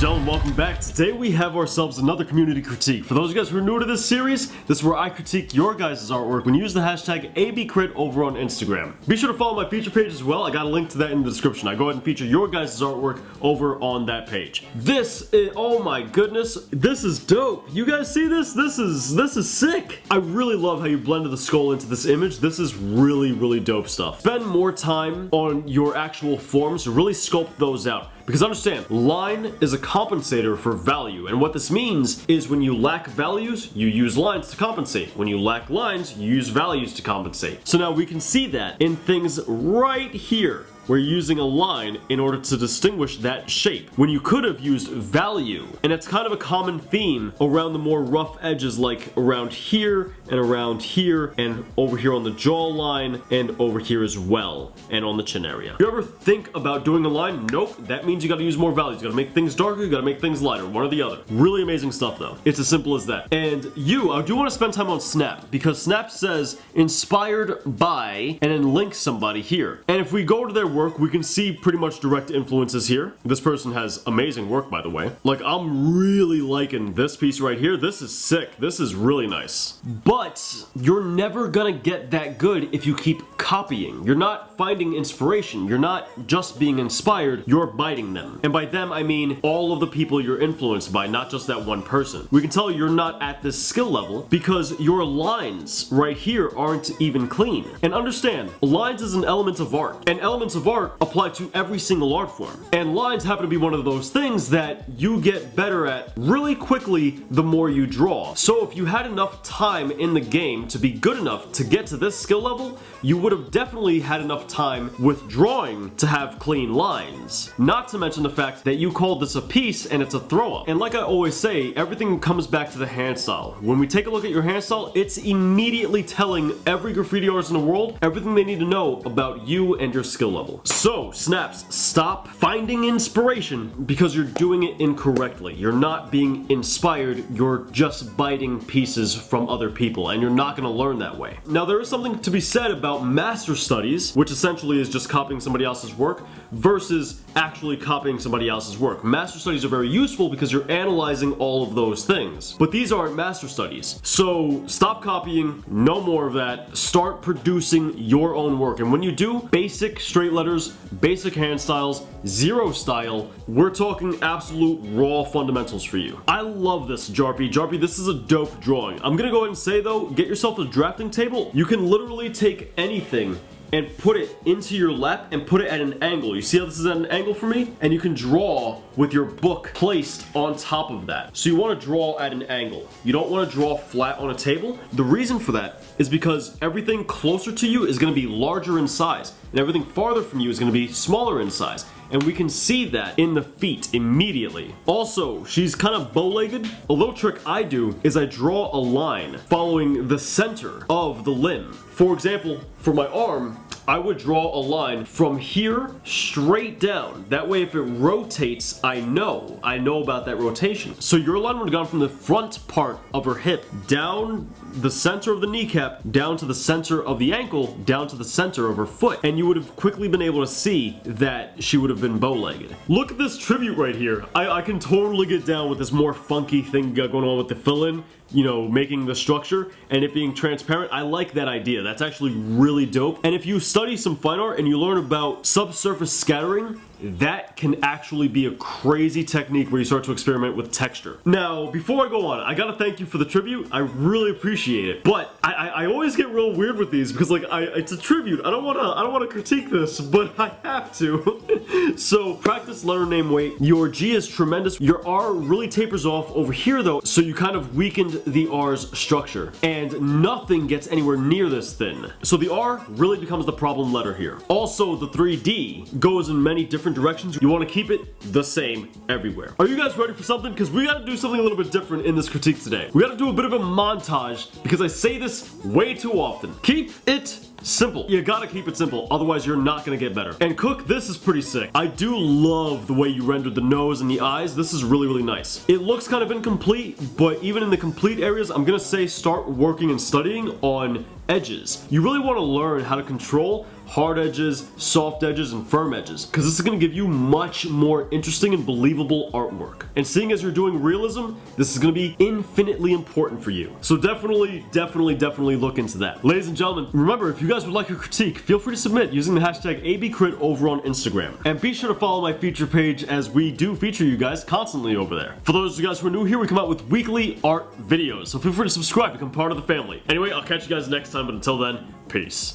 and gentlemen, welcome back. Today we have ourselves another community critique. For those of you guys who are new to this series, this is where I critique your guys' artwork when you use the hashtag ABCrit over on Instagram. Be sure to follow my feature page as well. I got a link to that in the description. I go ahead and feature your guys' artwork over on that page. This is, oh my goodness, this is dope. You guys see this? This is sick. I really love how you blended the skull into this image. This is really dope stuff. Spend more time on your actual forms to really sculpt those out. Because understand, line is a compensator for value, and what this means is when you lack values, you use lines to compensate. When you lack lines, you use values to compensate. So now we can see that in things right here. We're using a line in order to distinguish that shape, when you could have used value. And it's kind of a common theme around the more rough edges, like around here, and over here on the jawline, and over here as well, and on the chin area. You ever think about doing a line? Nope, that means you gotta use more values. You gotta make things darker, you gotta make things lighter, one or the other. Really amazing stuff though. It's as simple as that. And I do want to spend time on Snap, because Snap says inspired by, and then links somebody here. And if we go to their work, we can see pretty much direct influences here. This person has amazing work, by the way. Like, I'm really liking this piece right here. This is sick. This is really nice. But you're never gonna get that good if you keep copying. You're not finding inspiration. You're not just being inspired, you're biting them. And by them, I mean all of the people you're influenced by, not just that one person. We can tell you're not at this skill level because your lines right here aren't even clean. And understand, lines is an element of art. And elements of art apply to every single art form. And lines happen to be one of those things that you get better at really quickly the more you draw. So if you had enough time in the game to be good enough to get to this skill level, you would have definitely had enough time with drawing to have clean lines. Not to mention the fact that you called this a piece and it's a throw up. And like I always say, everything comes back to the hand style. When we take a look at your hand style, it's immediately telling every graffiti artist in the world everything they need to know about you and your skill level. So, Snaps, stop finding inspiration because you're doing it incorrectly. You're not being inspired, you're just biting pieces from other people, and you're not going to learn that way. Now, there is something to be said about master studies, which essentially is just copying somebody else's work, versus actually copying somebody else's work. Master studies are very useful because you're analyzing all of those things. But these aren't master studies. So stop copying, no more of that. Start producing your own work. And when you do, basic straight letters, basic hand styles, zero style, we're talking absolute raw fundamentals for you. I love this, Japry. Japry, this is a dope drawing. I'm gonna go ahead and say though, get yourself a drafting table. You can literally take anything and put it into your lap and put it at an angle. You see how this is at an angle for me? And you can draw with your book placed on top of that. So you want to draw at an angle. You don't want to draw flat on a table. The reason for that is because everything closer to you is going to be larger in size, and everything farther from you is going to be smaller in size. And we can see that in the feet immediately. Also, she's kind of bow-legged. A little trick I do is I draw a line following the center of the limb. For example, for my arm, I would draw a line from here straight down. That way if it rotates, I know about that rotation. So your line would have gone from the front part of her hip down the center of the kneecap, down to the center of the ankle, down to the center of her foot. And you would have quickly been able to see that she would have been bow-legged. Look at this tribute right here. I can totally get down with this more funky thing going on with the fill-in. You know, making the structure and it being transparent. I like that idea. That's actually really dope. And if you study some fine art and you learn about subsurface scattering, that can actually be a crazy technique where you start to experiment with texture. Now, before I go on, I gotta thank you for the tribute. I really appreciate it. But I always get real weird with these because like it's a tribute. I don't wanna critique this, but I have to. So practice letter name weight. Your G is tremendous. Your R really tapers off over here though, so you kind of weakened the R's structure. And nothing gets anywhere near this thin. So the R really becomes the problem letter here. Also, the 3D goes in many different directions. You want to keep it the same everywhere. Are you guys ready for something? Because we got to do something a little bit different in this critique today. We got to do a bit of a montage because I say this way too often. Keep it simple. You gotta keep it simple, otherwise you're not gonna get better. And Cook, this is pretty sick. I do love the way you rendered the nose and the eyes. This is really nice. It looks kind of incomplete, but even in the complete areas, I'm gonna say start working and studying on edges. You really want to learn how to control hard edges, soft edges, and firm edges, because this is going to give you much more interesting and believable artwork. And seeing as you're doing realism, this is going to be infinitely important for you. So definitely look into that. Ladies and gentlemen, remember, if you guys would like a critique, feel free to submit using the hashtag ABCrit over on Instagram. And be sure to follow my feature page, as we do feature you guys constantly over there. For those of you guys who are new here, we come out with weekly art videos, so feel free to subscribe, become part of the family. Anyway, I'll catch you guys next time, but until then, peace.